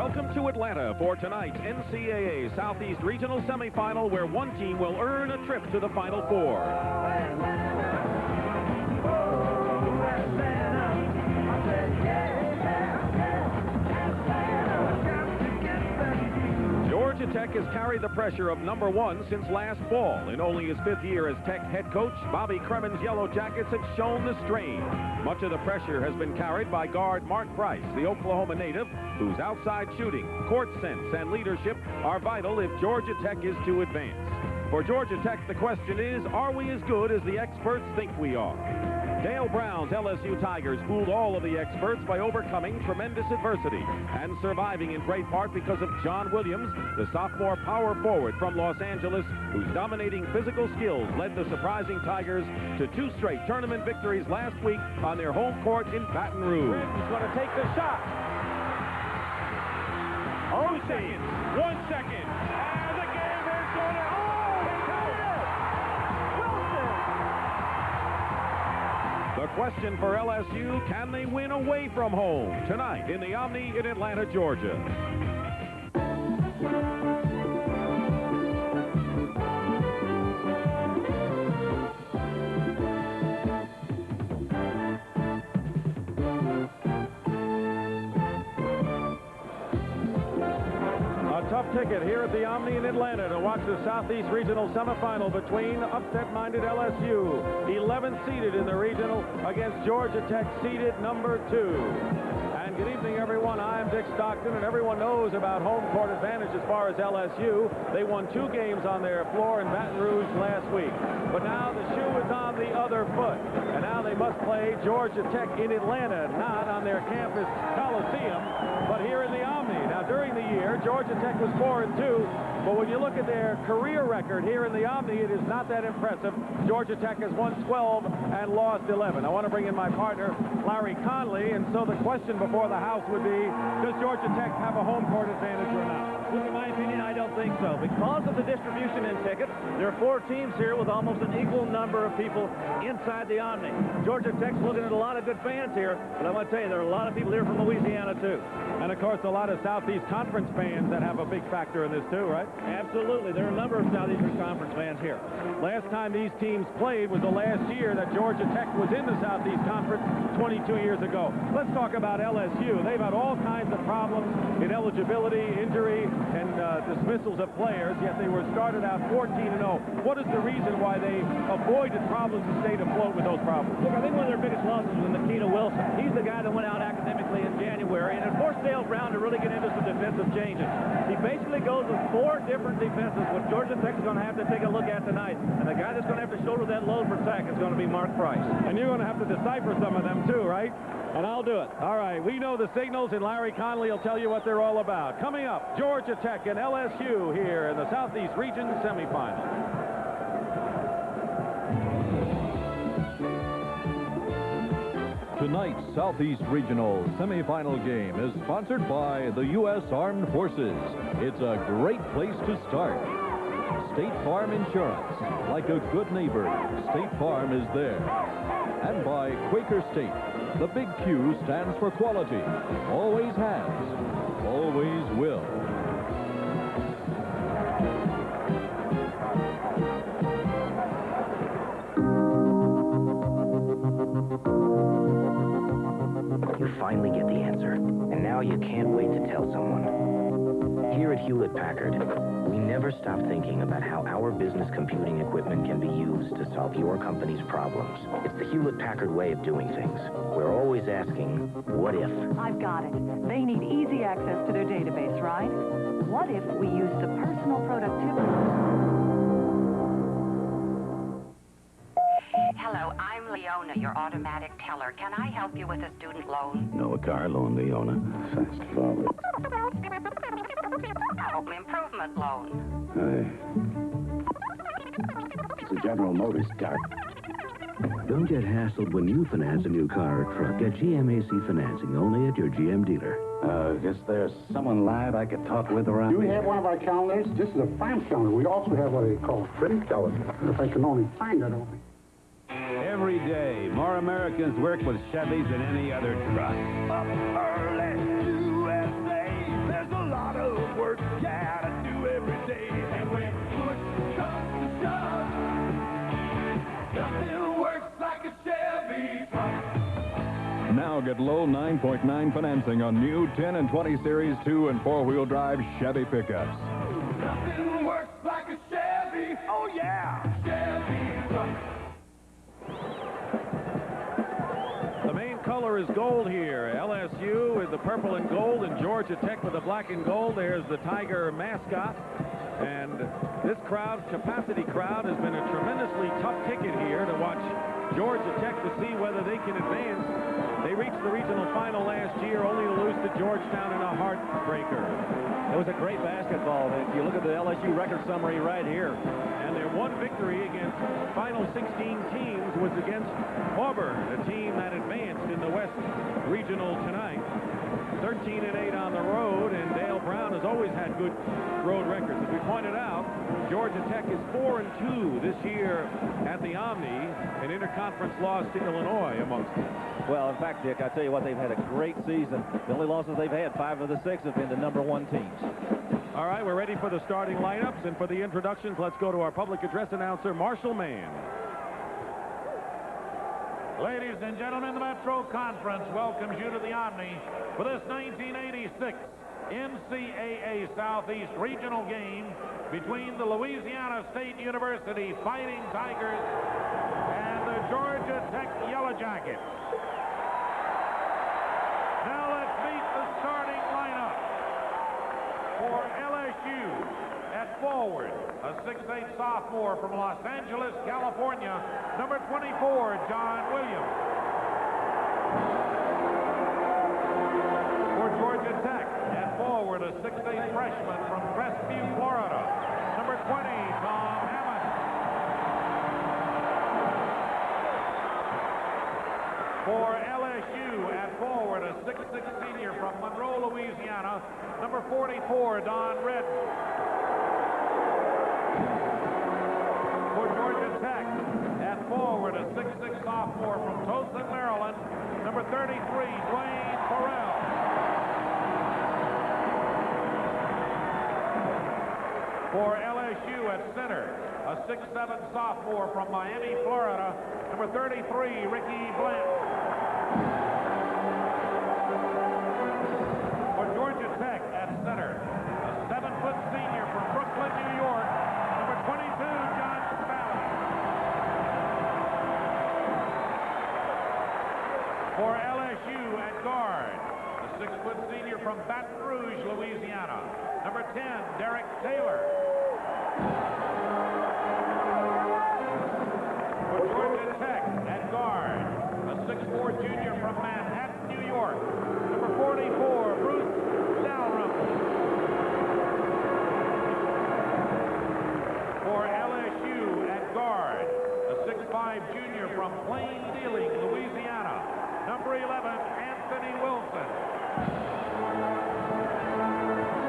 Welcome to Atlanta for tonight's NCAA Southeast Regional Semifinal, where one team will earn a trip to the Final Four. Georgia Tech has carried the pressure of #1 since last fall. In only his 5th year as Tech head coach, Bobby Kremen's Yellow Jackets have shown the strain. Much of the pressure has been carried by guard Mark Price, the Oklahoma native, whose outside shooting, court sense, and leadership are vital if Georgia Tech is to advance. For Georgia Tech, the question is, are we as good as the experts think we are? Dale Brown's LSU Tigers fooled all of the experts by overcoming tremendous adversity and surviving in great part because of John Williams, the sophomore power forward from Los Angeles, whose dominating physical skills led the surprising Tigers to 2 straight tournament victories last week on their home court in Baton Rouge. He's going to take the shot. 1 second. And the game is going to... The question for LSU, can they win away from home? Tonight in the Omni in Atlanta, Georgia. Tough ticket here at the Omni in Atlanta to watch the Southeast Regional Semifinal between upset-minded LSU, 11th seeded in the regional, against Georgia Tech, seeded #2. And good evening, everyone. I'm Dick Stockton, and everyone knows about home court advantage as far as LSU. They won 2 games on their floor in Baton Rouge last week. But now the shoe is on the other foot, and now they must play Georgia Tech in Atlanta, not on their campus Coliseum, but here in the Omni. Now, during the year, Georgia Tech was 4-2, but when you look at their career record here in the Omni, it is not that impressive. Georgia Tech has won 12 and lost 11. I want to bring in my partner, Larry Conley, and so the question before the house would be, does Georgia Tech have a home court advantage or not? Look, in my opinion, I don't think so. Because of the distribution in tickets, there are 4 teams here with almost an equal number of people inside the Omni. Georgia Tech's looking at a lot of good fans here, but I'm going to tell you, there are a lot of people here from Louisiana, too. And, of course, a lot of Southeast Conference fans that have a big factor in this, too, right? Absolutely. There are a number of Southeastern Conference fans here. Last time these teams played was the last year that Georgia Tech was in the Southeast Conference 22 years ago. Let's talk about LSU. They've had all kinds of problems in eligibility, injury, and dismissals of players, yet they were started out 14-0. What is the reason why they avoided problems and stayed afloat with those problems? Look, I think one of their biggest losses was Makita Wilson. He's the guy that went out academically in January, and it forced Dale Brown to really get into some defensive changes. He basically goes with 4 different defenses, which Georgia Tech is going to have to take a look at tonight. And the guy that's going to have to shoulder that load for Tech is going to be Mark Price. And you're going to have to decipher some of them, too, right? And I'll do it. All right, we know the signals, and Larry Conley will tell you what they're all about. Coming up, Georgia Tech and LSU here in the Southeast Region semifinal. Tonight's Southeast Regional semifinal game is sponsored by the U.S. Armed Forces. It's a great place to start. State Farm Insurance. Like a good neighbor, State Farm is there. And by Quaker State. The big Q stands for quality. Always has. Always will. You finally get the answer, and now you can't wait to tell someone. Here at Hewlett-Packard, we never stop thinking about how our business computing equipment can be used to solve your company's problems. It's the Hewlett-Packard way of doing things. We're always asking, what if? I've got it. They need easy access to their database, right? What if we use the personal productivity? Hello, I'm Leona, your automatic teller. Can I help you with a student loan? No, a car loan, Leona. Fast forward. Home improvement loan. It's a General Motors car. Don't get hassled when you finance a new car or truck. Get GMAC financing only at your GM dealer. Is there someone live I could talk with around? Do we have one of our calendars? This is a fine calendar. We also have what they call a print calendar. If I can only find that only. Every day, more Americans work with Chevys than any other truck. Up early, USA, there's a lot of work you gotta do every day. And when push comes to shove, nothing works like a Chevy truck. Now get low 9.9 financing on new 10 and 20 Series 2 and 4-wheel drive Chevy pickups. Nothing works like a Chevy. Oh, yeah. Chevy truck. The main color is gold here. LSU with the purple and gold, and Georgia Tech with the black and gold. There's the Tiger mascot. And this crowd, capacity crowd, has been a tremendously tough ticket here to watch Georgia Tech to see whether they can advance. They reached the regional final last year, only to lose to Georgetown in a heartbreaker. It was a great basketball. If you look at the LSU record summary right here. And their one victory against final 16 teams was against Auburn, a team that advanced in the West Regional tonight. 13-8 on the road, and Dale Brown has always had good road records. As we pointed out, Georgia Tech is 4-2 this year at the Omni, an interconference loss to Illinois amongst them. Well, in fact, Dick, I tell you what, they've had a great season. The only losses they've had, 5 of the 6, have been the #1 teams. All right, we're ready for the starting lineups, and for the introductions, let's go to our public address announcer, Marshall Mann. Ladies and gentlemen, the Metro Conference welcomes you to the Omni for this 1986 NCAA Southeast Regional game between the Louisiana State University Fighting Tigers and the Georgia Tech Yellow Jackets. Now let's meet the starting lineup. For LSU at forward, a 6'8" sophomore from Los Angeles, California, number 24, John Williams. For Georgia Tech at forward, a 6'8" freshman from Crestview, Florida, number 20, Tom Hammond. For LSU at forward, a 6'6" senior from Monroe, Louisiana, number 44, Don Redden. For Georgia Tech at forward, a 6'6" sophomore from Towson, Maryland, number 33, Dwayne Farrell. For LSU at center, a 6'7" sophomore from Miami, Florida, number 33, Ricky Blanton. For Georgia Tech at center, a 7-foot senior from Brooklyn, New York, number 22, John Spalley. For LSU at guard, a 6-foot senior from Baton Rouge, Louisiana, number 10, Derek Taylor. For Georgia Tech at guard, a 6'4" junior from Manhattan, New York, number 44, Bruce Dalrymple. For LSU at guard, a 6'5" junior from Plain Dealing, Louisiana, number 11, Anthony Wilson.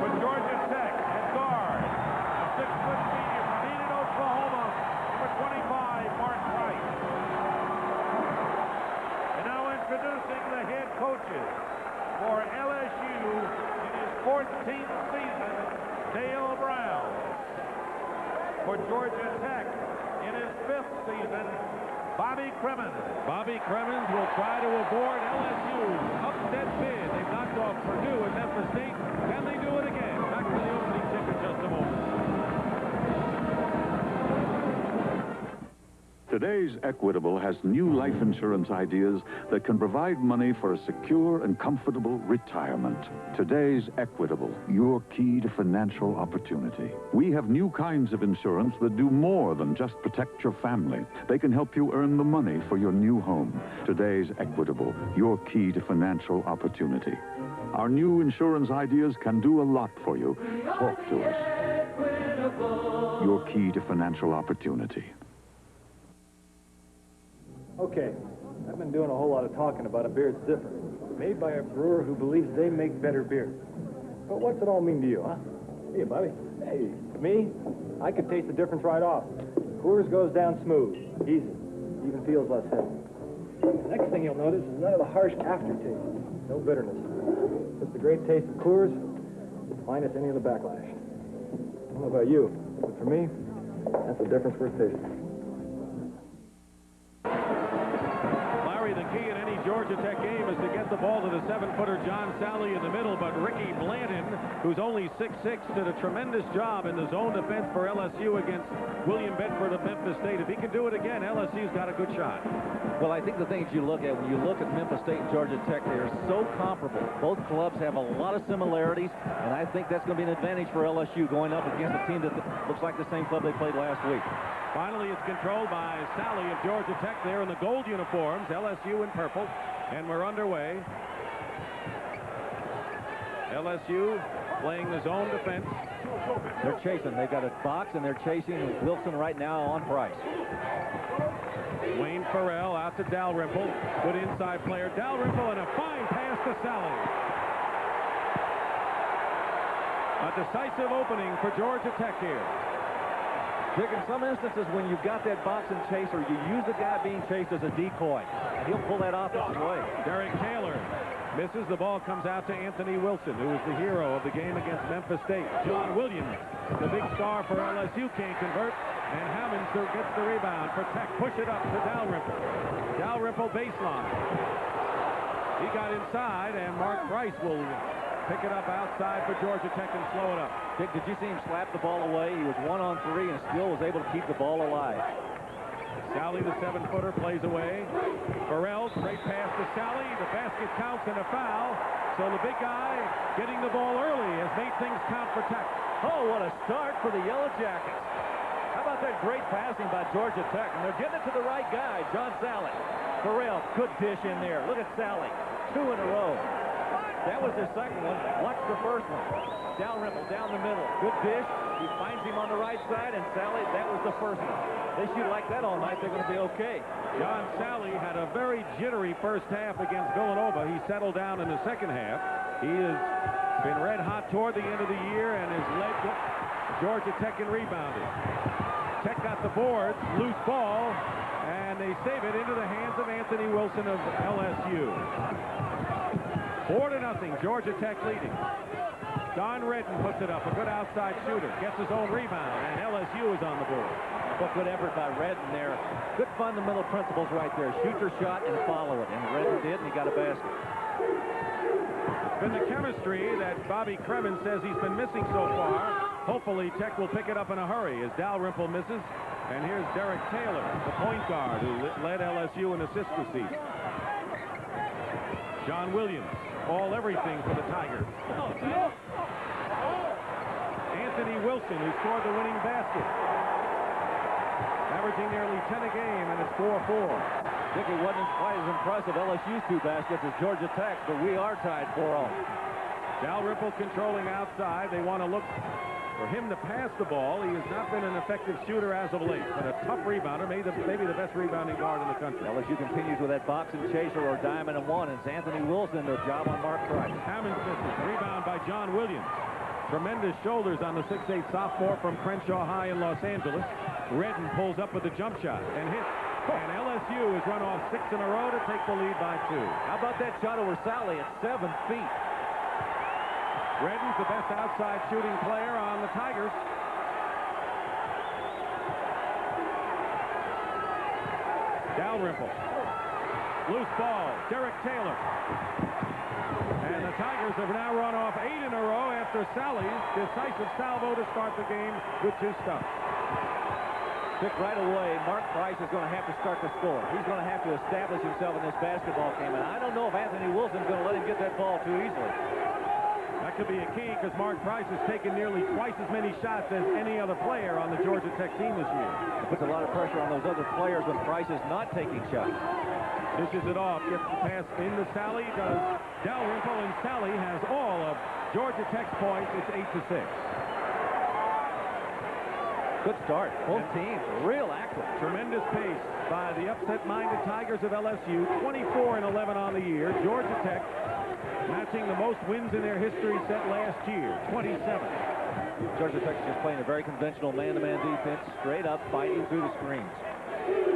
For Georgia Tech at guard, a 6-foot senior from Enid, Oklahoma, number 25, Mark Wright. And now introducing the head coaches for LSU in his 14th season, Dale Brown. For Georgia Tech in his 5th season, Bobby Cremins. Bobby Cremins will try to avoid LSU's upset bid. They've knocked off Purdue and Memphis State. Can they do it again? Back to the opening tip in just a moment. Today's Equitable has new life insurance ideas that can provide money for a secure and comfortable retirement. Today's Equitable, your key to financial opportunity. We have new kinds of insurance that do more than just protect your family. They can help you earn the money for your new home. Today's Equitable, your key to financial opportunity. Our new insurance ideas can do a lot for you. Talk to us. Your key to financial opportunity. Okay, I've been doing a whole lot of talking about a beer that's different, made by a brewer who believes they make better beer. But what's it all mean to you, huh? Hey, Bobby. Hey, to me, I could taste the difference right off. Coors goes down smooth, easy, even feels less heavy. The next thing you'll notice is none of the harsh aftertaste, no bitterness. Just the great taste of Coors minus any of the backlash. I don't know about you, but for me, that's the difference worth tasting. Larry, the key in any Georgia Tech game is to get the ball to the 7-footer John Sally in the middle, but Ricky Blanton, who's only 6'6", did a tremendous job in the zone defense for LSU against William Bedford of Memphis State. If he can do it again, LSU's got a good shot. Well, I think the things you look at when you look at Memphis State and Georgia Tech, they are so comparable. Both clubs have a lot of similarities, and I think that's going to be an advantage for LSU going up against a team that looks like the same club they played last week. Finally, it's controlled by Sally of Georgia Tech there in the gold uniforms, LSU in purple, and we're underway. LSU playing the zone defense. They're chasing. They've got a box, and they're chasing Wilson right now on Price. Wayne Farrell out to Dalrymple. Good inside player. Dalrymple and a fine pass to Sally. A decisive opening for Georgia Tech here. Dick, in some instances, when you've got that boxing chaser, you use the guy being chased as a decoy, and he'll pull that offensive way. Derek Taylor misses. The ball comes out to Anthony Wilson, who is the hero of the game against Memphis State. John Williams, the big star for LSU, can't convert, and Hammonds gets the rebound for Tech. Push it up to Dalrymple. Dalrymple baseline. He got inside, and Mark Price will pick it up outside for Georgia Tech and slow it up. Dick, did you see him slap the ball away? He was 1-on-3 and still was able to keep the ball alive. Sally, the 7-footer, plays away. Farrell, great pass to Sally. The basket counts and a foul. So the big guy getting the ball early has made things count for Tech. Oh, what a start for the Yellow Jackets. How about that great passing by Georgia Tech? And they're getting it to the right guy, John Sally. Farrell, good dish in there. Look at Sally. 2 in a row. That was his second one. Watch the first one. Dalrymple down the middle. Good dish. He finds him on the right side, and Sally, that was the first one. They shoot like that all night, they're going to be okay. John Sally had a very jittery first half against Villanova. He settled down in the second half. He has been red hot toward the end of the year and has led Georgia Tech in rebounding. Tech got the boards, loose ball, and they save it into the hands of Anthony Wilson of LSU. 4-0, Georgia Tech leading. Don Redden puts it up, a good outside shooter, gets his own rebound, and LSU is on the board. But good effort by Redden there. Good fundamental principles right there. Shoot your shot and follow it. And Redden did, and he got a basket. It's been the chemistry that Bobby Crevin says he's been missing so far. Hopefully Tech will pick it up in a hurry as Dalrymple misses. And here's Derek Taylor, the point guard who led LSU in assists this season. John Williams, all everything for the Tigers. Anthony Wilson, who scored the winning basket. Averaging nearly 10 a game, and it's 4-4. Dick, it wasn't quite as impressive, LSU's 2 baskets, as Georgia Tech, but we are tied 4-all. Dalrymple controlling outside. They want to look for him to pass the ball. He has not been an effective shooter as of late, but a tough rebounder, maybe the best rebounding guard in the country. LSU continues with that boxing chaser or diamond and one. It's Anthony Wilson, the job on Mark Price. Hammonds misses. Rebound by John Williams. Tremendous shoulders on the 6'8 sophomore from Crenshaw High in Los Angeles. Redden pulls up with the jump shot and hits. And LSU has run off 6 in a row to take the lead by 2. How about that shot over Sally at 7 feet? Redden's the best outside shooting player on the Tigers. Dalrymple. Loose ball. Derek Taylor. And the Tigers have now run off 8 in a row after Sally's decisive salvo to start the game with 2 stops. Dick, right away, Mark Price is going to have to start the score. He's going to have to establish himself in this basketball game. And I don't know if Anthony Wilson's going to let him get that ball too easily. That could be a key because Mark Price has taken nearly twice as many shots as any other player on the Georgia Tech team this year. It puts a lot of pressure on those other players when Price is not taking shots. Dishes it off, gets the pass into Sally, does Dalrymple, and Sally has all of Georgia Tech's points. It's 8-6. Good start. Both teams real active. Tremendous pace by the upset-minded Tigers of LSU. 24-11 on the year. Georgia Tech matching the most wins in their history set last year. 27. Georgia Tech is just playing a very conventional man-to-man defense, straight up fighting through the screens.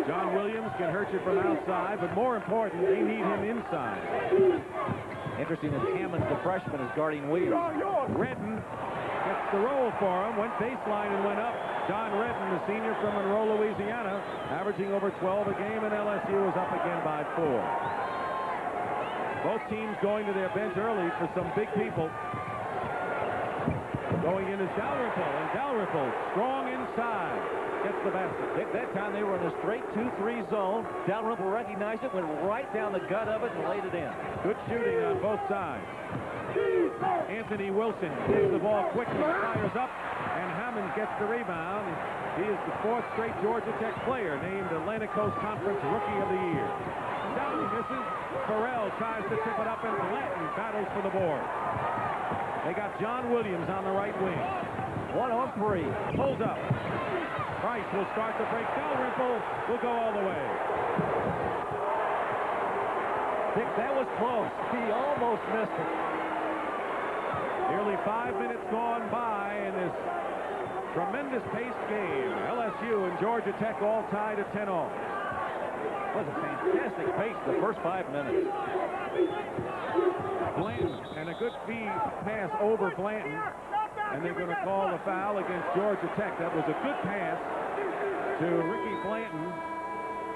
John Williams can hurt you from outside, but more important, they need him inside. Interesting that Hammond, the freshman, is guarding Williams. Redden gets the roll for him, went baseline and went up. John Redden, the senior from Monroe, Louisiana, averaging over 12 a game, and LSU is up again by 4. Both teams going to their bench early for some big people. Going in is Dalrymple, and Dalrymple strong inside. Gets the basket. That time they were in a straight 2-3 zone. Dalrymple recognized it, went right down the gut of it, and laid it in. Good shooting on both sides. Anthony Wilson takes the ball quickly, fires up, and Hammond gets the rebound. He is the 4th straight Georgia Tech player named Atlantic Coast Conference Rookie of the Year. Down he misses. Farrell tries to tip it up, and Blanton battles for the board. They got John Williams on the right wing. 1 on 3. Pulls up. Price will start to break. Dalrymple will go all the way. Dick, that was close. He almost missed it. Nearly 5 minutes gone by in this tremendous paced game. LSU and Georgia Tech all tied at 10 all. It was a fantastic pace the first 5 minutes. Blanton, and a good feed pass over Blanton. And they're going to call the foul against Georgia Tech. That was a good pass to Ricky Blanton.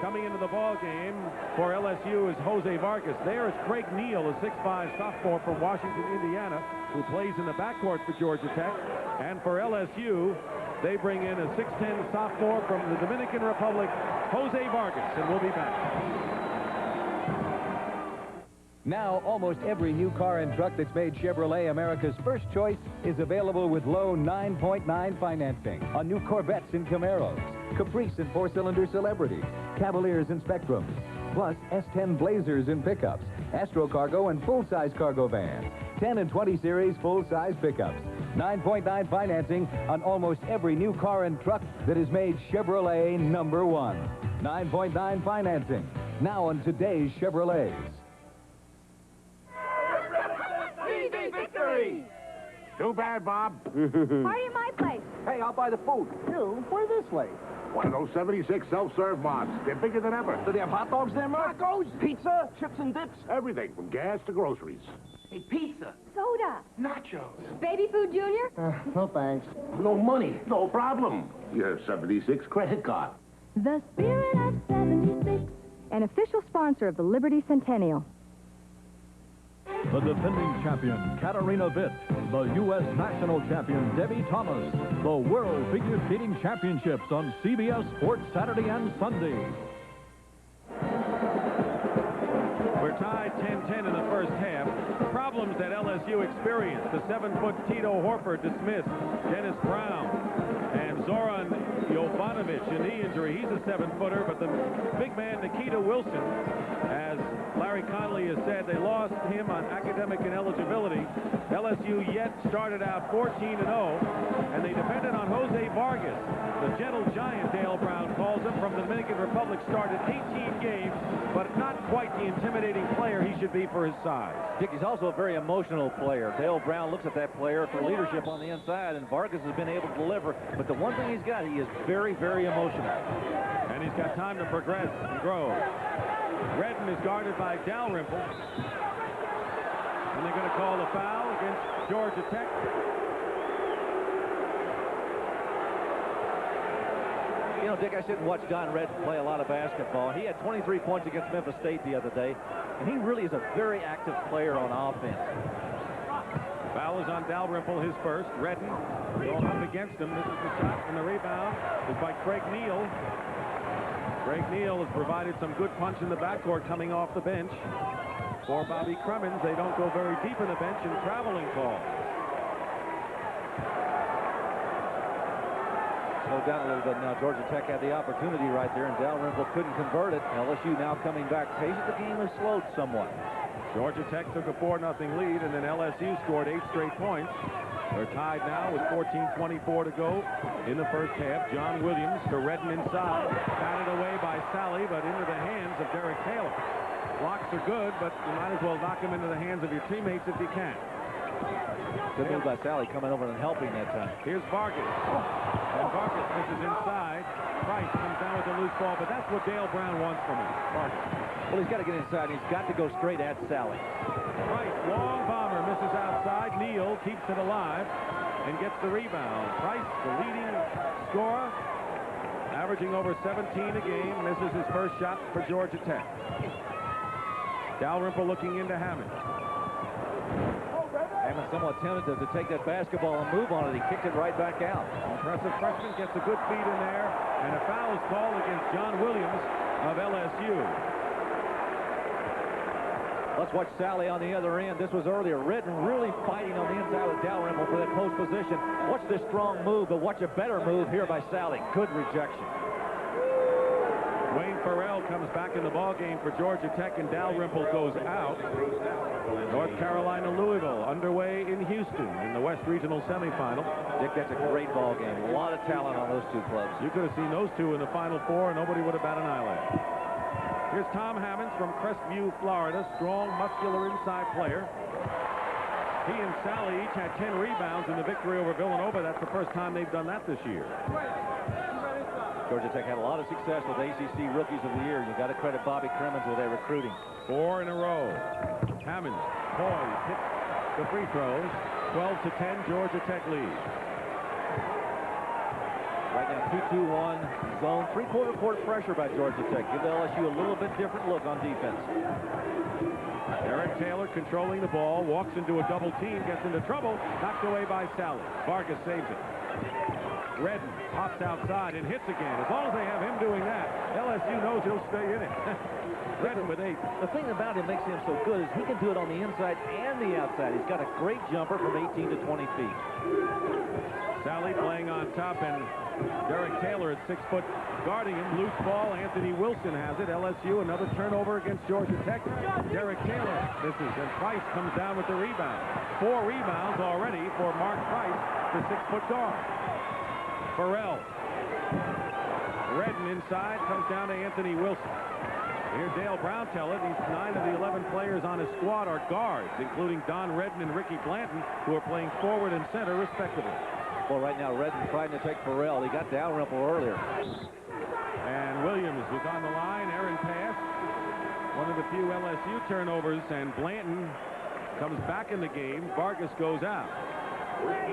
Coming into the ball game for LSU is Jose Vargas. There is Craig Neal, a 6'5" sophomore from Washington, Indiana, who plays in the backcourt for Georgia Tech. And for LSU, they bring in a 6'10" sophomore from the Dominican Republic, Jose Vargas, and we'll be back. Now, almost every new car and truck that's made Chevrolet America's first choice is available with low 9.9 financing on new Corvettes and Camaros, Caprice and 4-cylinder Celebrities, Cavaliers and Spectrums, plus S10 Blazers and pickups, Astro Cargo and full-size cargo vans, 10 and 20 series full-size pickups, 9.9 financing on almost every new car and truck that has made Chevrolet number 1. 9.9 financing, now on today's Chevrolets. Victory! Too bad, Bob. Party at my place. Hey, I'll buy the food. You? Why this late? One of those 76 self-serve marts. They're bigger than ever. Do they have hot dogs there, Mark? Tacos, Pizza? Chips and dips? everything from gas to groceries. Hey, pizza. Soda. Nachos. Baby food, Junior? No thanks. No money. No problem. Your 76 credit card. The Spirit of 76, an official sponsor of the Liberty Centennial. The defending champion, Katarina Witt. The U.S. national champion, Debbie Thomas. The World Figure Skating Championships on CBS Sports Saturday and Sunday. We're tied 10-10 in the first half. Problems that LSU experienced. The 7-foot Tito Horford dismissed. Dennis Brown and Zoran Jovanovic, a knee injury. He's a 7-footer, but the big man, Nikita Wilson, as Larry Connolly has said, they lost him on academic ineligibility. LSU yet started out 14-0, and they depended on Jose Vargas. The gentle giant, Dale Brown calls him, from the Dominican Republic, started 18 games, but not quite the intimidating player he should be for his size. Dick, he's also a very emotional player. Dale Brown looks at that player for leadership on the inside, and Vargas has been able to deliver. But the one thing he's got, he is very, very emotional. And he's got time to progress and grow. Redden is guarded by Dalrymple. And they're going to call the foul against Georgia Tech. You know, Dick, I sit and watch Don Redden play a lot of basketball. He had 23 points against Memphis State the other day, and he really is a very active player on offense. Foul is on Dalrymple, his first. Redden going up against him. This is the shot, and the rebound is by Craig Neal. Craig Neal has provided some good punch in the backcourt coming off the bench. For Bobby Cremins, they don't go very deep in the bench in traveling calls. Slowed down a little bit now. Georgia Tech had the opportunity right there, and Dalrymple couldn't convert it. LSU now coming back. Pace of the game has slowed somewhat. Georgia Tech took a 4-0 lead, and then LSU scored 8 straight points. They're tied now with 14:24 to go in the first half. John Williams to Redden inside. Batted away by Sally, but into the hands of Derek Taylor. Blocks are good, but you might as well knock them into the hands of your teammates if you can. Good move by Sally coming over and helping that time. Here's Vargas. And Vargas misses inside. Price comes down with the loose ball, but that's what Dale Brown wants from him. Vargas. Well, he's got to get inside. He's got to go straight at Sally. Price goes outside. Neal keeps it alive and gets the rebound. Price, the leading scorer, averaging over 17 a game, misses his first shot for Georgia Tech. Dalrymple looking into Hammond. Hammond somewhat tempted to take that basketball and move on it. He kicked it right back out. Impressive freshman gets a good feed in there, and a foul is called against John Williams of LSU. Let's watch Sally on the other end. This was earlier. Redden really fighting on the inside of Dalrymple for that post position. Watch this strong move, but watch a better move here by Sally. Good rejection. Wayne Farrell comes back in the ball game for Georgia Tech, and Dalrymple goes out. North Carolina, Louisville underway in Houston in the West Regional semifinal. Dick, that's a great ball game. A lot of talent on those two clubs. You could have seen those two in the Final Four, and nobody would have batted an eyelid. Here's Tom Hammonds from Crestview, Florida. Strong, muscular inside player. He and Sally each had 10 rebounds in the victory over Villanova. That's the first time they've done that this year. Georgia Tech had a lot of success with ACC Rookies of the Year. You got to credit Bobby Crimmins with their recruiting. 4 in a row. Hammonds, poised, hits the free throws. 12-10, Georgia Tech lead. Right now, 2-2-1 zone. Three-quarter court pressure by Georgia Tech. Give LSU a little bit different look on defense. Eric Taylor controlling the ball, walks into a double team, gets into trouble, knocked away by Sally. Vargas saves it. Redden pops outside and hits again. As long as they have him doing that, LSU knows he'll stay in it. Redden with 8. The thing about him makes him so good is he can do it on the inside and the outside. He's got a great jumper from 18 to 20 feet. Sally playing on top, and Derek Taylor at 6 foot guarding him. Loose ball. Anthony Wilson has it. LSU, another turnover against Georgia Tech. Derek Taylor misses, and Price comes down with the rebound. 4 rebounds already for Mark Price, the 6 foot guard. Farrell. Redden inside, comes down to Anthony Wilson. Here's Dale Brown tell it. These 9 of the 11 players on his squad are guards, including Don Redden and Ricky Blanton, who are playing forward and center, respectively. Well, right now, Redden trying to take Farrell. He got Dalrymple earlier. And Williams was on the line. Aaron pass. One of the few LSU turnovers, and Blanton comes back in the game. Vargas goes out.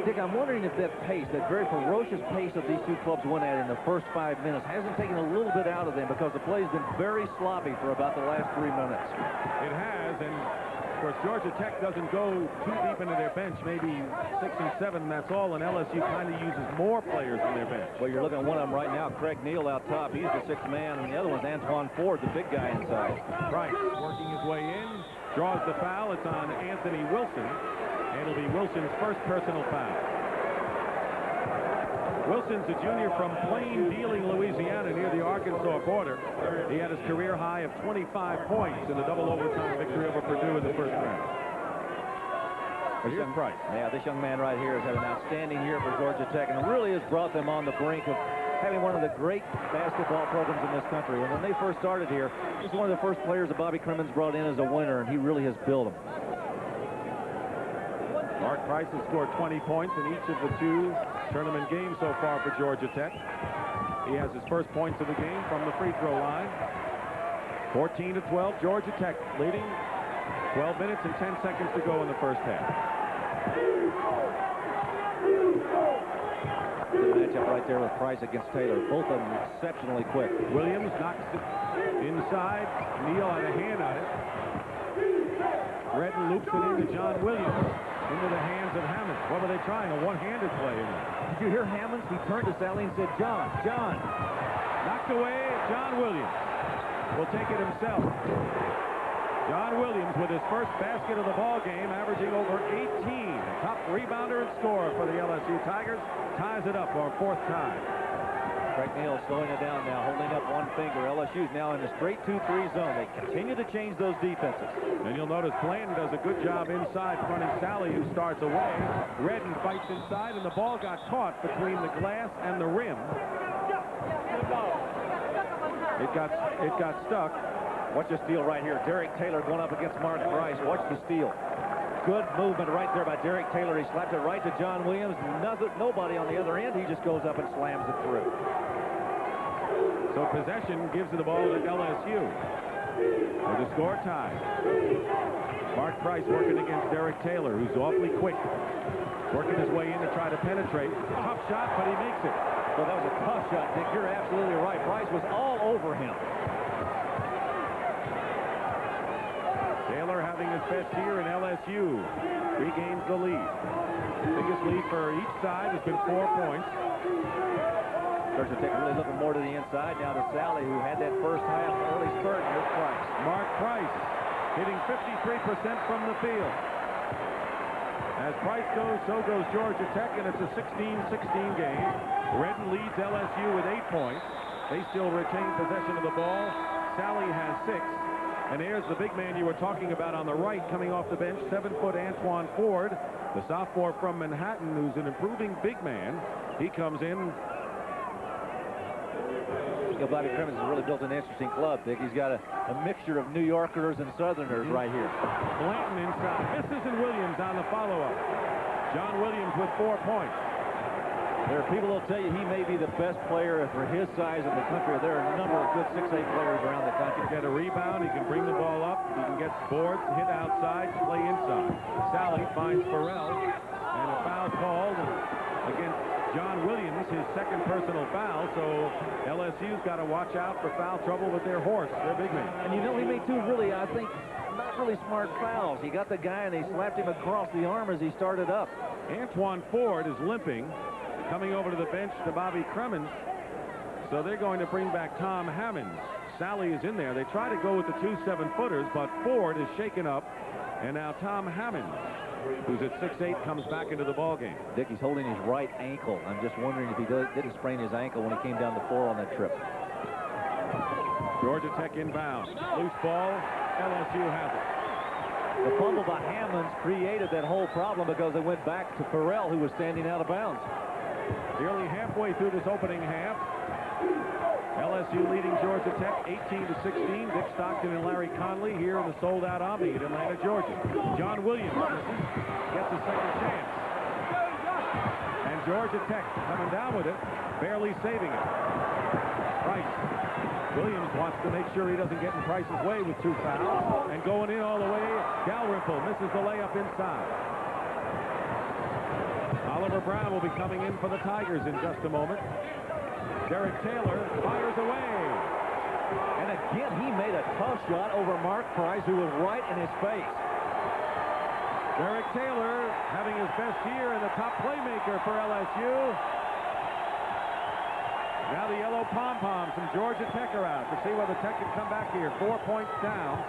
Dick, I'm wondering if that pace, that very ferocious pace that these two clubs went at in the first 5 minutes, hasn't taken a little bit out of them, because the play's been very sloppy for about the last 3 minutes. It has, and of course, Georgia Tech doesn't go too deep into their bench, maybe 6 and 7, that's all, and LSU kind of uses more players in their bench. Well, you're looking at one of them right now, Craig Neal out top. He's the 6th man, and the other one's Antoine Ford, the big guy inside. Price working his way in, draws the foul. It's on Anthony Wilson. It'll be Wilson's first personal foul. Wilson's a junior from Plain Dealing, Louisiana, near the Arkansas border. He had his career high of 25 points in the double overtime victory over Purdue in the first round. Here's Price. Yeah, this young man right here has had an outstanding year for Georgia Tech, and really has brought them on the brink of having one of the great basketball programs in this country. And when they first started here, this is one of the first players that Bobby Crimmins brought in as a winner, and he really has built them. Mark Price has scored 20 points in each of the 2 tournament games so far for Georgia Tech. He has his first points of the game from the free throw line. 14-12, Georgia Tech leading. 12 minutes and 10 seconds to go in the first half. Good matchup right there with Price against Taylor. Both of them exceptionally quick. Williams knocks it inside. Neal had a hand on it. Redden loops it into John Williams. Into the hands of Hammonds. What were they trying? A one-handed play in there. Did you hear Hammonds? He turned to Sally and said, John. Knocked away. John Williams will take it himself. John Williams with his first basket of the ball game, averaging over 18. Top rebounder and scorer for the LSU Tigers. Ties it up for a 4th tie. Craig Neal slowing it down now, holding up one finger. LSU's now in the straight 2-3 zone. They continue to change those defenses. And you'll notice Blanton does a good job inside, fronting Sally, who starts away. Redden fights inside, and the ball got caught between the glass and the rim. It got stuck. Watch the steal right here. Derek Taylor going up against Mark Price. Watch the steal. Good movement right there by Derek Taylor. He slapped it right to John Williams. Nobody on the other end. He just goes up and slams it through. So possession gives the ball to LSU. With the score tied. Mark Price working against Derek Taylor, who's awfully quick. Working his way in to try to penetrate. Tough shot, but he makes it. Well, that was a tough shot, Dick. You're absolutely right. Price was all over him. Taylor having his best year in LSU. Regains the lead. Biggest lead for each side has been 4 points. Georgia Tech really looking more to the inside. Now to Sally, who had that first half early spurt. Here's Price. Mark Price hitting 53% from the field. As Price goes, so goes Georgia Tech, and it's a 16-16 game. Redden leads LSU with 8 points. They still retain possession of the ball. Sally has 6. And there's the big man you were talking about on the right coming off the bench, 7-foot Antoine Ford, the sophomore from Manhattan, who's an improving big man. He comes in. Bobby Crimmins has really built an interesting club, Dick. He's got a mixture of New Yorkers and Southerners right here. Blanton inside. Misses, and Williams on the follow-up. John Williams with 4 points. There are people who'll tell you he may be the best player for his size in the country. There are a number of good 6'8" players around the country. Get a rebound. He can bring the ball up. He can get boards, hit outside, play inside. Sally finds Farrell, and a foul called against John Williams, his second personal foul. So LSU's got to watch out for foul trouble with their horse, their big man. And you know, he made two really, I think, not really smart fouls. He got the guy and he slapped him across the arm as he started up. Antoine Ford is limping, coming over to the bench to Bobby Crimmins. So they're going to bring back Tom Hammonds. Sally is in there. They try to go with the 2 7-footers, but Ford is shaken up. And now Tom Hammonds, who's at 6'8", comes back into the ballgame. Dick, he's holding his right ankle. I'm just wondering if he didn't sprain his ankle when he came down the floor on that trip. Georgia Tech inbound. Loose ball. LSU has it. The fumble by Hammonds created that whole problem because it went back to Farrell, who was standing out of bounds. Nearly halfway through this opening half. LSU leading Georgia Tech 18-16. Dick Stockton and Larry Conley here in the sold-out Omni at Atlanta, Georgia. John Williams gets a second chance. And Georgia Tech coming down with it, barely saving it. Price. Williams wants to make sure he doesn't get in Price's way with 2 fouls. And going in all the way, Dalrymple misses the layup inside. Oliver Brown will be coming in for the Tigers in just a moment. Derek Taylor fires away. And again, he made a tough shot over Mark Price, who was right in his face. Derek Taylor having his best year and the top playmaker for LSU. Now the yellow pom-poms from Georgia Tech are out to see whether Tech can come back here. 4 points down.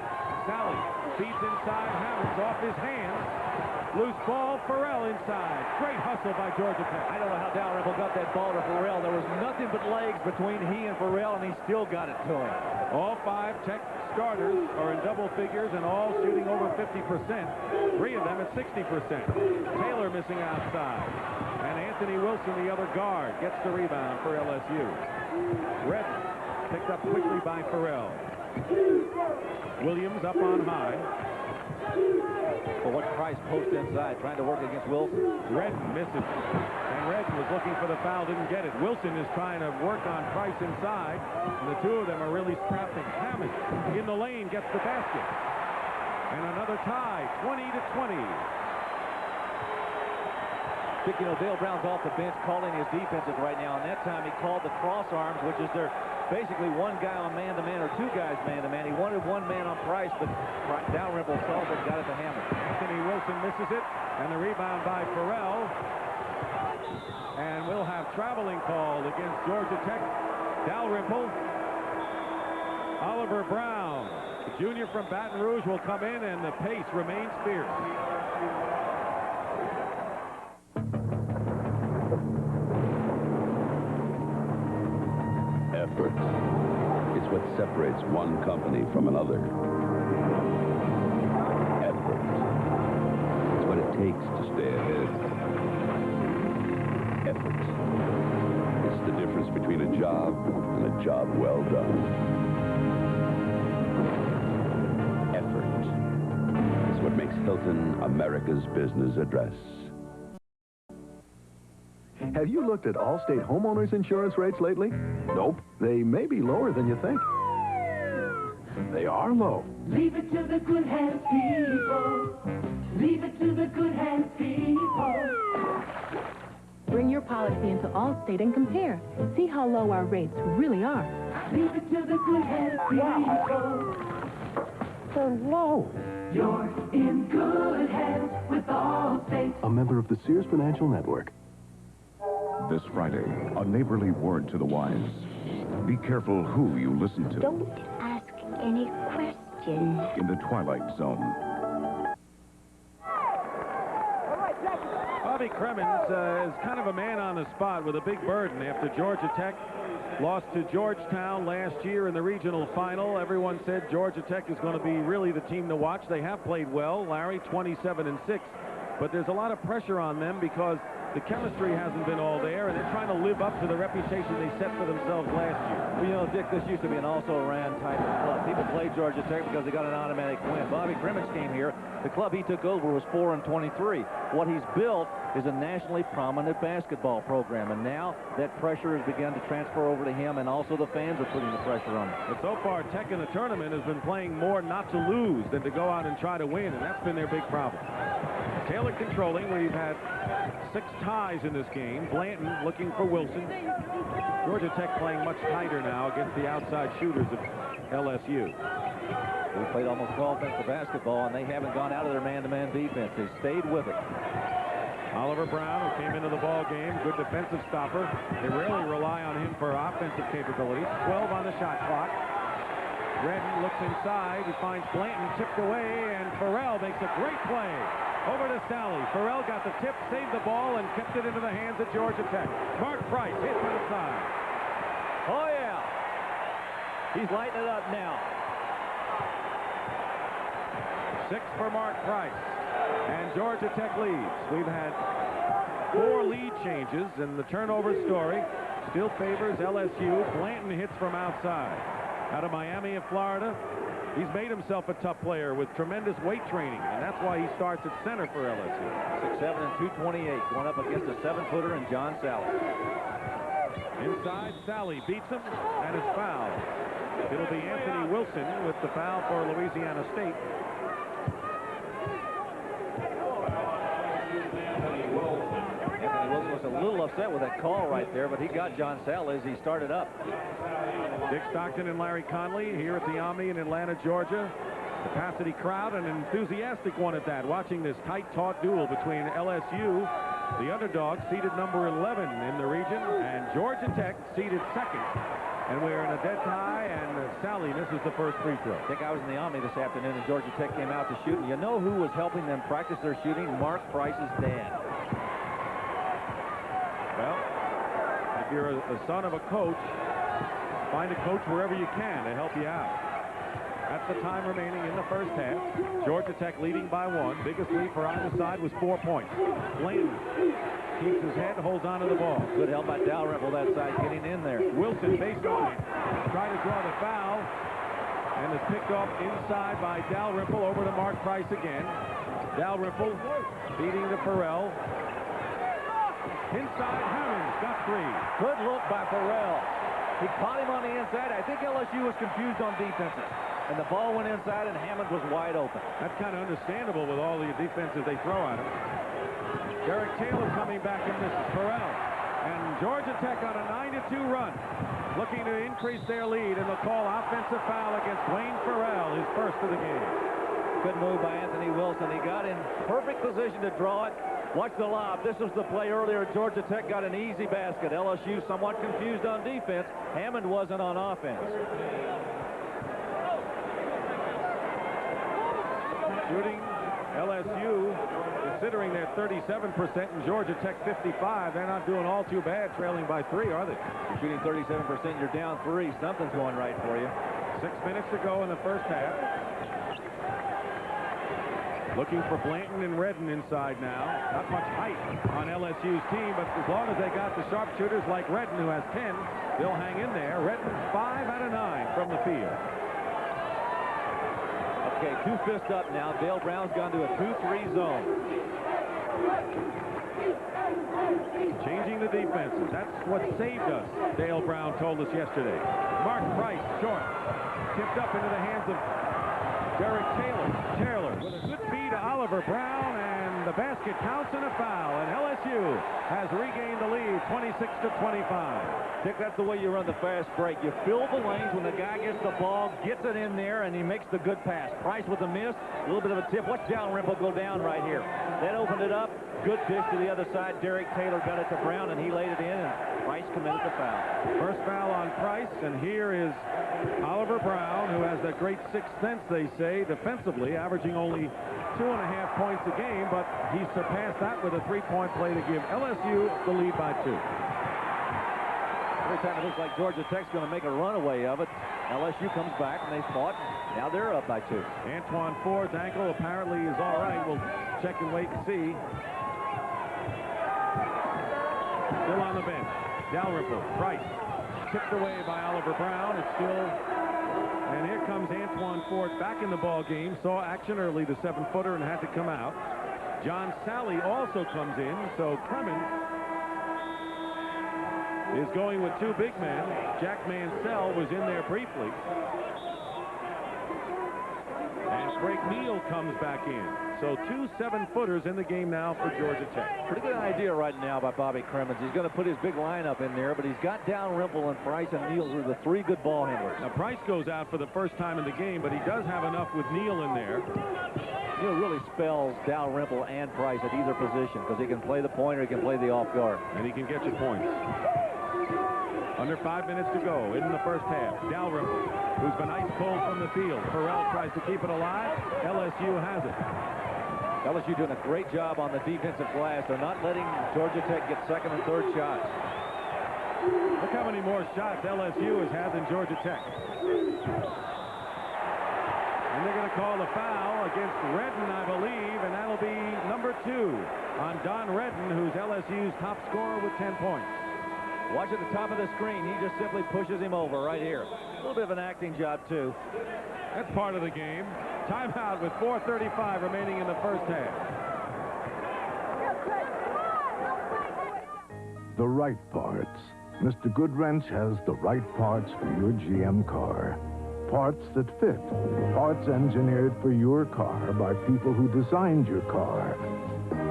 Sally feeds inside. Hammonds off his hands. Loose ball, Farrell inside. Great hustle by Georgia Tech. I don't know how Dalrymple got that ball to Farrell. There was nothing but legs between he and Farrell, and he still got it to him. All 5 Tech starters are in double figures and all shooting over 50%. 3 of them at 60%. Taylor missing outside. And Anthony Wilson, the other guard, gets the rebound for LSU. Redden picked up quickly by Farrell. Williams up on high. Well, what Price post inside, trying to work against Wilson. Redden misses. And Redden was looking for the foul, didn't get it. Wilson is trying to work on Price inside. And the two of them are really scrapping. Hammond in the lane gets the basket. And another tie, 20-20. Dick, you know, Dale Brown's off the bench calling his defenses right now. And that time he called the cross arms, which is their basically one guy on man-to-man or 2 guys man-to-man. He wanted 1 man on Price, but Dalrymple saw it and got it to Hammond. Anthony Wilson misses it, and the rebound by Farrell. And we'll have traveling called against Georgia Tech. Dalrymple. Oliver Brown, the junior from Baton Rouge, will come in, and the pace remains fierce. Effort. It's what separates one company from another. Effort. It's what it takes to stay ahead. Effort. It's the difference between a job and a job well done. Effort. It's what makes Hilton America's business address. Have you looked at Allstate homeowners insurance rates lately? Nope. They may be lower than you think. They are low. Leave it to the good hands, people. Leave it to the good hands, people. Bring your policy into Allstate and compare. See how low our rates really are. Leave it to the good hands, people. They're low. You're in good hands with Allstate. A member of the Sears Financial Network. This Friday, a neighborly word to the wise. Be careful who you listen to. Don't ask any questions. In the Twilight Zone. Bobby Cremins is kind of a man on the spot with a big burden after Georgia Tech lost to Georgetown last year in the regional final. Everyone said Georgia Tech is going to be really the team to watch. They have played well, Larry, 27-6. But there's a lot of pressure on them because the chemistry hasn't been all there, and they're trying to live up to the reputation they set for themselves last year. Well, you know, Dick, this used to be an also-ran type of club. People played Georgia Tech because they got an automatic win. Bobby Cremins came here. The club he took over was 4-23. What he's built is a nationally prominent basketball program, and now that pressure has begun to transfer over to him, and also the fans are putting the pressure on him. But so far, Tech in the tournament has been playing more not to lose than to go out and try to win, and that's been their big problem. Taylor controlling. We've had 6 ties in this game. Blanton looking for Wilson. Georgia Tech playing much tighter now against the outside shooters of LSU. We played almost 12 minutes of basketball, and they haven't gone out of their man-to-man defense. They stayed with it. Oliver Brown, who came into the ball game, good defensive stopper. They rarely rely on him for offensive capabilities. 12 on the shot clock. Redden looks inside. He finds Blanton tipped away, and Farrell makes a great play. Over to Sally. Farrell got the tip, saved the ball, and kept it into the hands of Georgia Tech. Mark Price hits inside. Oh, yeah. He's lighting it up now. 6 for Mark Price. And Georgia Tech leads. We've had 4 lead changes, and the turnover story still favors LSU. Blanton hits from outside. Out of Miami of Florida, he's made himself a tough player with tremendous weight training, and that's why he starts at center for LSU. 6'7" and 228, going up against a 7-footer and John Sally. Inside, Sally beats him and is fouled. It'll be Anthony Wilson with the foul for Louisiana State. Anthony Wilson was a little upset with that call right there, but he got John Sally as he started up. Dick Stockton and Larry Conley here at the Omni in Atlanta, Georgia. Capacity crowd, an enthusiastic one at that, watching this tight, taut duel between LSU, the underdog, seeded number 11 in the region, and Georgia Tech, seeded 2nd. And we're in a dead tie, and Sally misses the first free throw. I think I was in the Omni this afternoon, and Georgia Tech came out to shoot. And you know who was helping them practice their shooting? Mark Price's dad. Well, if you're a son of a coach, find a coach wherever you can to help you out. That's the time remaining in the first half. Georgia Tech leading by 1. Biggest lead for either side was 4 points. Blanton keeps his head, holds on to the ball. Good help by Dalrymple that side, getting in there. Wilson baseline. Trying to draw the foul. And is picked off inside by Dalrymple. Over to Mark Price again. Dalrymple feeding to Farrell. Inside, Hammond got 3. Good look by Farrell. He caught him on the inside. I think LSU was confused on defenses. And the ball went inside, and Hammond was wide open. That's kind of understandable with all the defenses they throw at him. Derek Taylor coming back and misses. Farrell. And Georgia Tech on a 9-2 run. Looking to increase their lead, and they'll call offensive foul against Wayne Farrell, his first of the game. Good move by Anthony Wilson. He got in perfect position to draw it. Watch the lob. This was the play earlier. Georgia Tech got an easy basket. LSU somewhat confused on defense. Hammond wasn't on offense. Shooting LSU, considering they're 37% and Georgia Tech 55, they're not doing all too bad trailing by 3, are they? You're shooting 37%, you're down 3. Something's going right for you. 6 minutes to go in the first half. Looking for Blanton and Redden inside now. Not much height on LSU's team, but as long as they got the sharpshooters like Redden, who has 10, they'll hang in there. Redden 5 out of 9 from the field. Okay, 2 fists up now. Dale Brown's gone to a 2-3 zone. Changing the defenses. That's what saved us, Dale Brown told us yesterday. Mark Price, short. tipped up into the hands of Derek Taylor with a good feed to Oliver Brown, and the basket counts and a foul, and LSU has regained the lead, 26-25. Dick, that's the way you run the fast break. You fill the lanes when the guy gets the ball, gets it in there, and he makes the good pass. Price with a miss, a little bit of a tip. Watch Dalrymple go down right here. That opened it up. Good dish to the other side. Derek Taylor got it to Brown, and he laid it in, and Price committed the foul. First foul on Price, and here is Oliver Brown, who has that great sixth sense, they say, defensively, averaging only 2.5 points a game, but he surpassed that with a three-point play to give LSU the lead by 2. Every time it looks like Georgia Tech's going to make a runaway of it, LSU comes back, and they fought. Now they're up by 2. Antoine Ford's ankle apparently is all right. We'll check and wait and see. Still on the bench. Dalrymple, Price, tipped away by Oliver Brown. It's still, and here comes Antoine Ford back in the ball game. Saw action early, the 7-footer, and had to come out. John Sally also comes in, so Clemens is going with 2 big men. Jack Mansell was in there briefly. And Craig Neal comes back in. So 2 7-footers in the game now for Georgia Tech. Pretty good idea right now by Bobby Cremens. He's going to put his big lineup in there, but he's got Dalrymple and Price and Neal, who are the 3 good ball handlers. Now Price goes out for the first time in the game, but he does have enough with Neal in there. Neal really spells Dalrymple and Price at either position because he can play the point or he can play the off guard. And he can get you points. Under 5 minutes to go in the first half. Dalrymple, who's been ice cold from the field. Farrell tries to keep it alive. LSU has it. LSU doing a great job on the defensive glass. They're not letting Georgia Tech get second and third shots. Look how many more shots LSU has had than Georgia Tech. And they're going to call the foul against Redden, I believe, and that'll be number 2 on Don Redden, who's LSU's top scorer with 10 points. Watch at the top of the screen. He just simply pushes him over right here. A little bit of an acting job, too. That's part of the game. Timeout with 4:35 remaining in the first half. The right parts. Mr. Goodwrench has the right parts for your GM car. Parts that fit. Parts engineered for your car by people who designed your car.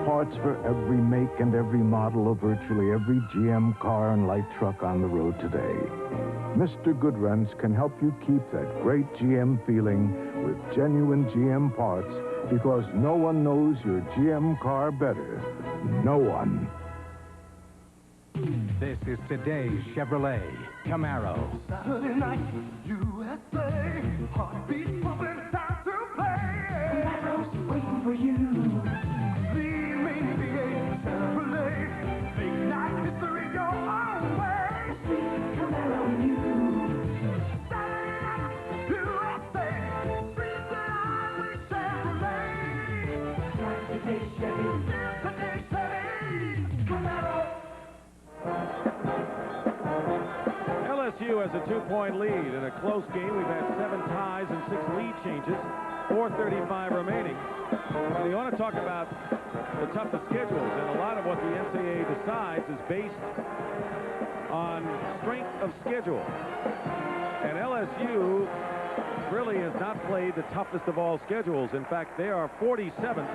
Parts for every make and every model of virtually every GM car and light truck on the road today. Mr. Goodwrench can help you keep that great GM feeling with genuine GM parts, because no one knows your GM car better. No one. This is today's Chevrolet Camaro. Saturday night, USA, heartbeat pumping, time to play. Camaro's waiting for you. Lead me to the Chevrolet. Big night history, your own way. Sweet Camaro new. Saturday night, USA, streets that highway Chevrolet. Drive today, Chevy. Today, Chevy. Camaro. LSU has a 2-point lead in a close game. We've had 7 ties and 6 lead changes. 4:35 remaining. Well, you want to talk about the toughest schedules, and a lot of what the NCAA decides is based on strength of schedule. And LSU really has not played the toughest of all schedules. In fact, they are 47th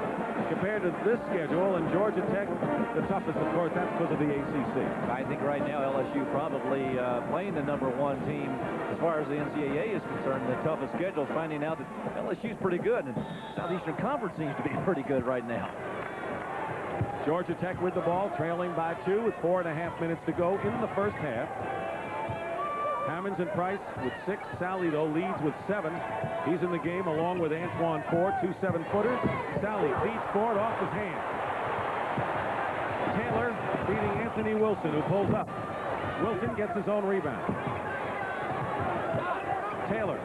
compared to this schedule, and Georgia Tech, the toughest, of course, that's because of the ACC. I think right now LSU probably playing the #1 team as far as the NCAA is concerned. The toughest schedule, finding out that LSU's pretty good, and Southeastern Conference seems to be pretty good right now. Georgia Tech with the ball, trailing by 2 with 4.5 minutes to go in the first half. Hammonds and Price with 6. Sally, though, leads with 7. He's in the game along with Antoine Ford, 2 7-footers. Sally feeds Ford off his hand. Taylor beating Anthony Wilson, who pulls up. Wilson gets his own rebound. Taylor.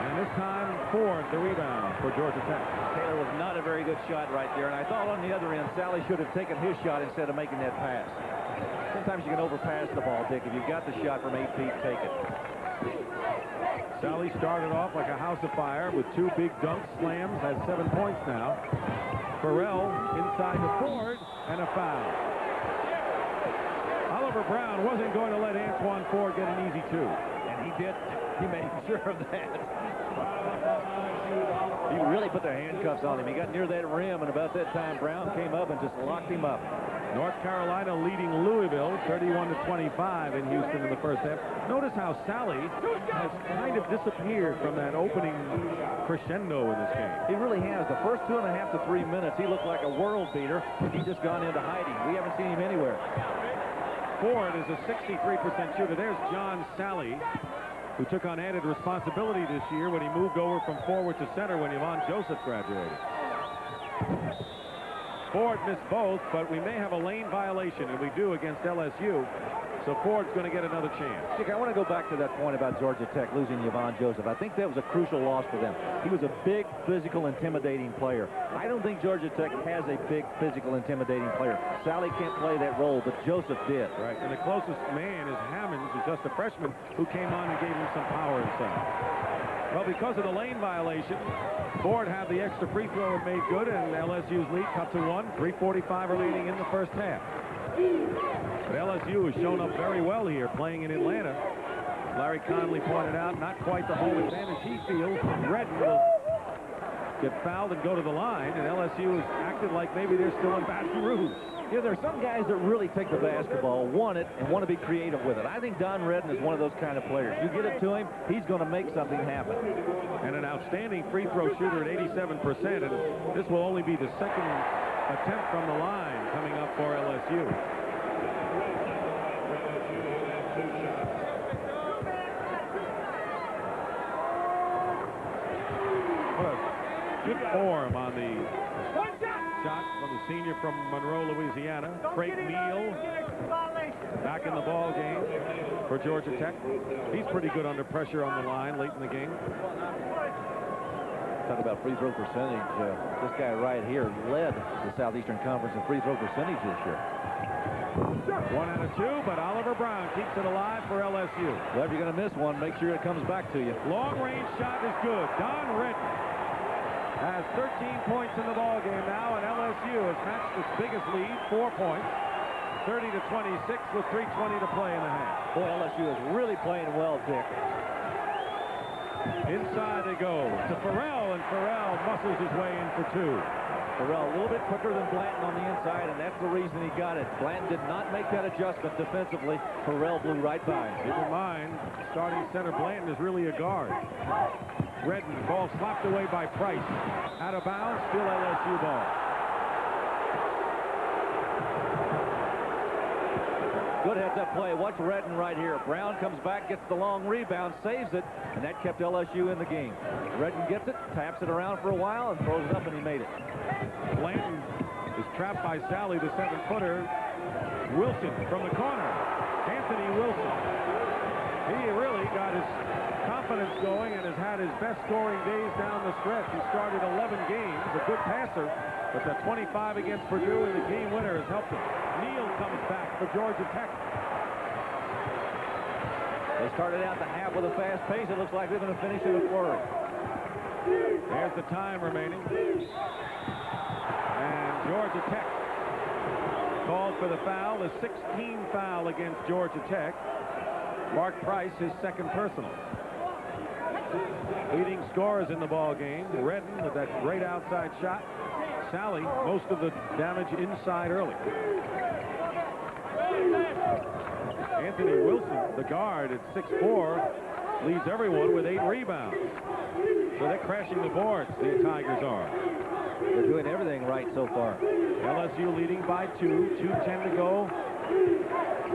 And this time, Ford, the rebound for Georgia Tech. Taylor was not a very good shot right there, and I thought on the other end, Sally should have taken his shot instead of making that pass. Sometimes you can overpass the ball, Dick. If you've got the shot from 8 feet, take it. Sally started off like a house of fire with 2 big dunk slams, has 7 points now. Farrell inside to Ford, and a foul. Oliver Brown wasn't going to let Antoine Ford get an easy 2. And he did. He made sure of that. He really put their handcuffs on him. He got near that rim, and about that time, Brown came up and just locked him up. North Carolina leading Louisville 31-25 in Houston in the first half. Notice how Sally has kind of disappeared from that opening crescendo in this game. He really has. The first 2.5 to 3 minutes, he looked like a world beater. He's just gone into hiding. We haven't seen him anywhere. Ford is a 63% shooter. There's John Sally, who took on added responsibility this year when he moved over from forward to center when Yvonne Joseph graduated. Ford missed both, but we may have a lane violation, and we do against LSU. So Ford's going to get another chance. Dick, I want to go back to that point about Georgia Tech losing Yvonne Joseph. I think that was a crucial loss for them. He was a big, physical, intimidating player. I don't think Georgia Tech has a big, physical, intimidating player. Sally can't play that role, but Joseph did. Right, and the closest man is Hammonds, who's just a freshman, who came on and gave him some power inside. Well, because of the lane violation, Ford had the extra free throw and made good, and LSU's lead cut to 1. 3:45 remaining in the first half. But LSU has shown up very well here playing in Atlanta. Larry Conley pointed out not quite the home advantage he feels. Redden will get fouled and go to the line, and LSU has acted like maybe they're still in Baton Rouge. Yeah, there are some guys that really take the basketball, want it, and want to be creative with it. I think Don Redden is one of those kind of players. You get it to him, he's going to make something happen. And an outstanding free throw shooter at 87%, and this will only be the second attempt from the line coming up for LSU. What a good form on the shot from the senior from Monroe, Louisiana. Craig Neal back in the ball game for Georgia Tech. He's pretty good under pressure on the line late in the game. Talk about free throw percentage. This guy right here led the Southeastern Conference in free throw percentage this year. 1 out of 2, but Oliver Brown keeps it alive for LSU. Well, if you're going to miss one, make sure it comes back to you. Long-range shot is good. Don Redden has 13 points in the ball game now, and LSU has matched its biggest lead, 4 points, 30-26 with 3:20 to play in the half. Boy, LSU is really playing well, Dick. Inside they go to Farrell, and Farrell muscles his way in for 2. Farrell a little bit quicker than Blanton on the inside, and that's the reason he got it. Blanton did not make that adjustment defensively. Farrell blew right by him. Keep in mind, starting center Blanton is really a guard. Redden, ball slapped away by Price. Out of bounds, still LSU ball. Good heads-up play. Watch Redden right here. Brown comes back, gets the long rebound, saves it, and that kept LSU in the game. Redden gets it, taps it around for a while, and throws it up, and he made it. Blanton is trapped by Sally, the 7-footer. Wilson from the corner. Anthony Wilson. He really got his confidence going and has had his best scoring days down the stretch. He started 11 games, a good passer, but the 25 against Purdue in the game winner has helped him. Neal comes back for Georgia Tech. They started out the half with a fast pace. It looks like they're going to finish in a flurry. There's the time remaining. And Georgia Tech called for the foul, the 16th foul against Georgia Tech. Mark Price, his second personal. Leading scorers in the ball game. Redden with that great outside shot. Sally, most of the damage inside early. Anthony Wilson, the guard at 6'4", leads everyone with 8 rebounds. So they're crashing the boards, the Tigers are. They're doing everything right so far. LSU leading by 2, 2:10 to go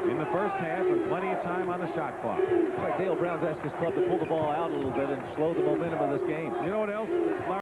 in the first half, and plenty of time on the shot clock. Dale Brown's asked his club to pull the ball out a little bit and slow the momentum of this game. You know what else?